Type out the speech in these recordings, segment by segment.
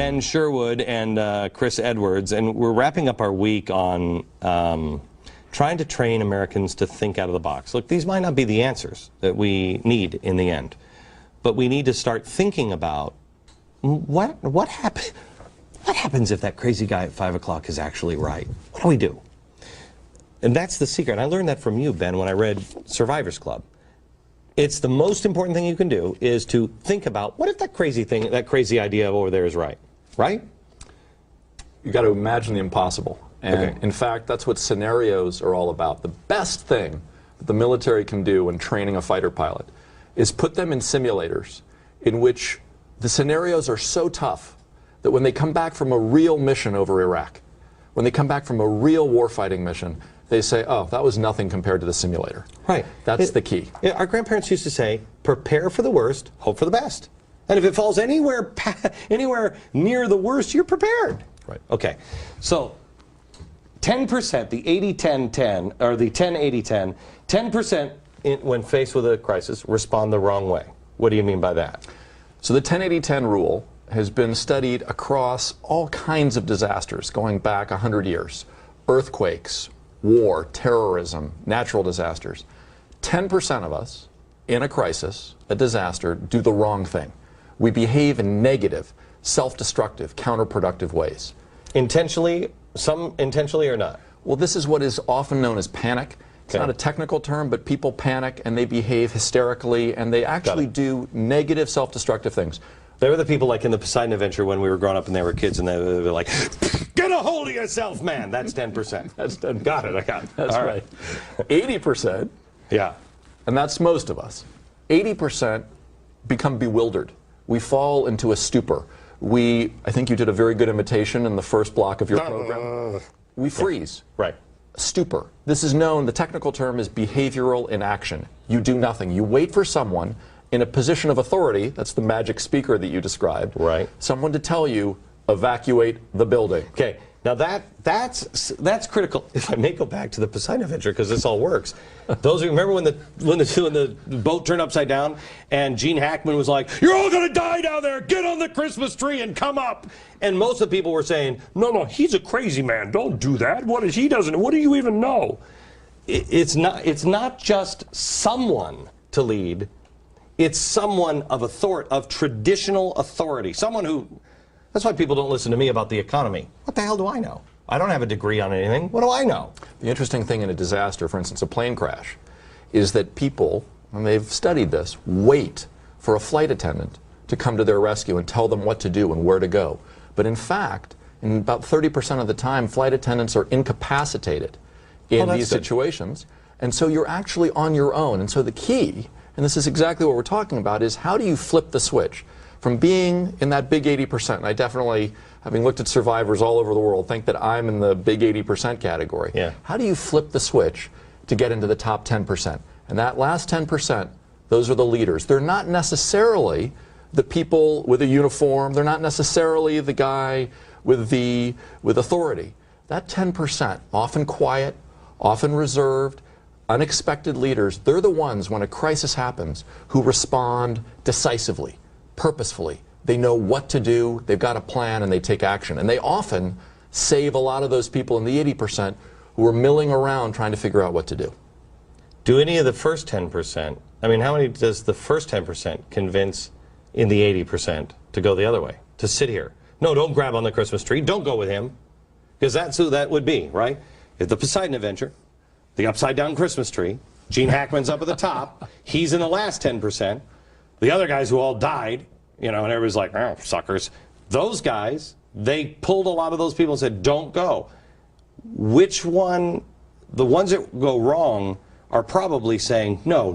Ben Sherwood and Chris Edwards, and we're wrapping up our week on trying to train Americans to think out of the box. Look, these might not be the answers that we need in the end, but we need to start thinking about what happens if that crazy guy at 5 o'clock is actually right? What do we do? And that's the secret. And I learned that from you, Ben, when I read Survivor's Club. It's the most important thing you can do is to think about, what if that crazy thing, that crazy idea over there is right? Right? You got to imagine the impossible. And in fact, that's what scenarios are all about. The best thing that the military can do when training a fighter pilot is put them in simulators in which the scenarios are so tough that when they come back from a real mission over Iraq, when they come back from a real warfighting mission, they say, oh, that was nothing compared to the simulator. Right. That's the key. Our grandparents used to say, prepare for the worst, hope for the best. And if it falls anywhere near the worst, you're prepared. Right. Okay. So 10%, the 80-10-10, or the 10-80-10, 10% when faced with a crisis respond the wrong way. What do you mean by that? So the 10-80-10 rule has been studied across all kinds of disasters going back 100 years. Earthquakes, war, terrorism, natural disasters. 10% of us in a crisis, a disaster, do the wrong thing. We behave in negative, self-destructive, counterproductive ways. Intentionally, some intentionally or not? Well, this is what is often known as panic. It's not a technical term, but people panic and they behave hysterically and they actually do negative, self-destructive things. They were the people like in the Poseidon Adventure when we were growing up and they were kids and they were like, get a hold of yourself, man. That's 10%. That's 10%. Got it, I got it. That's all right. 80%, yeah, and that's most of us, 80% become bewildered. We fall into a stupor. I think you did a very good imitation in the first block of your program. We freeze. Right. Stupor. This is known, the technical term is behavioral inaction. You do nothing. You wait for someone in a position of authority, that's the magic speaker that you described, right? Someone to tell you, evacuate the building. Okay, now that's critical. If I may go back to the Poseidon Adventure, because this all works. Those who remember when the boat turned upside down and Gene Hackman was like, you're all going to die down there, get on the Christmas tree and come up. And most of the people were saying, no, he's a crazy man, don't do that. What do you even know? It's not just someone to lead. It's someone of authority, of traditional authority. Someone who, that's why people don't listen to me about the economy. What the hell do I know? I don't have a degree on anything. What do I know? The interesting thing in a disaster, for instance, a plane crash, is that people, and they've studied this, wait for a flight attendant to come to their rescue and tell them what to do and where to go. But in fact, in about 30% of the time, flight attendants are incapacitated in these situations. And so you're actually on your own. And so the key, and this is exactly what we're talking about, is how do you flip the switch from being in that big 80%, and I definitely, having looked at survivors all over the world, think that I'm in the big 80% category. Yeah. How do you flip the switch to get into the top 10%? And that last 10%, those are the leaders. They're not necessarily the people with a uniform. They're not necessarily the guy with authority. That 10%, often quiet, often reserved, unexpected leaders, they're the ones, when a crisis happens, who respond decisively, purposefully. They know what to do, they've got a plan, and they take action. And they often save a lot of those people in the 80% who are milling around trying to figure out what to do. Do any of the first 10%, I mean, how many does the first 10% convince in the 80% to go the other way, to sit here? No, don't grab on the Christmas tree, don't go with him, because that's who that would be, right? If the Poseidon Adventure, the upside down Christmas tree, Gene Hackman's up at the top, he's in the last 10%, the other guys who all died, you know, and everybody's like, oh, suckers. Those guys, they pulled a lot of those people and said, don't go. Which one, the ones that go wrong are probably saying, no,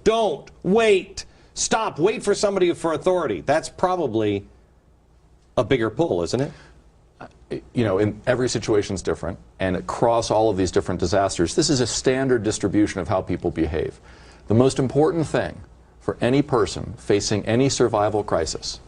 don't, wait, stop, wait for somebody for authority. That's probably a bigger pull, isn't it? You know, in every situation is different, and across all of these different disasters, this is a standard distribution of how people behave. The most important thing for any person facing any survival crisis,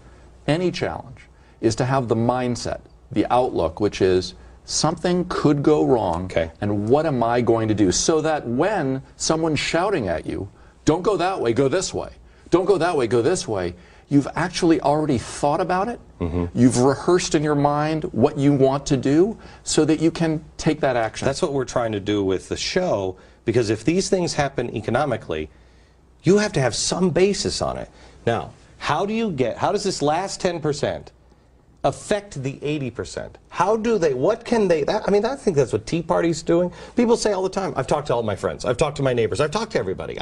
any challenge, is to have the mindset, the outlook, which is something could go wrong, and what am I going to do? So that when someone's shouting at you, don't go that way, go this way. Don't go that way, go this way. you've actually already thought about it. You've rehearsed in your mind what you want to do so that you can take that action. That's what we're trying to do with the show, because if these things happen economically, you have to have some basis on it. Now, how does this last 10% affect the 80%? How do they, what can they, I think that's what Tea Party's doing. People say all the time, I've talked to all my friends, I've talked to my neighbors, I've talked to everybody.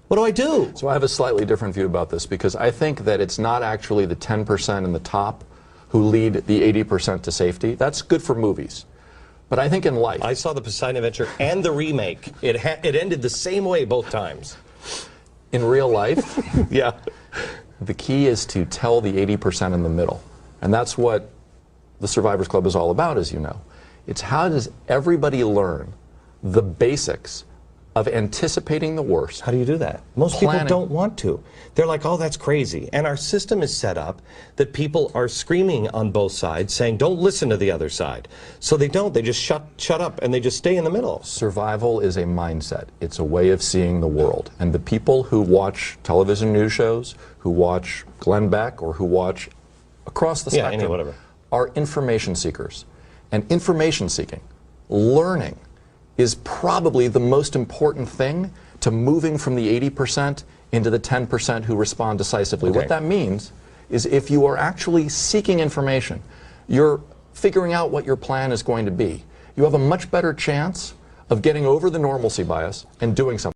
What do I do? So I have a slightly different view about this, because I think that it's not actually the 10% in the top who lead the 80% to safety. That's good for movies. But I think in life... I saw the Poseidon Adventure and the remake. It ended the same way both times. In real life, yeah, the key is to tell the 80% in the middle. And that's what the Survivors Club is all about, as you know. It's how does everybody learn the basics of anticipating the worst. How do you do that? Most people don't want to. They're like, oh, that's crazy. And our system is set up that people are screaming on both sides, saying, don't listen to the other side. So they don't. They just shut up, and they just stay in the middle. Survival is a mindset. It's a way of seeing the world. And the people who watch television news shows, who watch Glenn Beck, or who watch across the spectrum, are information seekers. And information seeking, learning, is probably the most important thing to moving from the 80% into the 10% who respond decisively. Okay. What that means is if you are actually seeking information, you're figuring out what your plan is going to be, you have a much better chance of getting over the normalcy bias and doing something.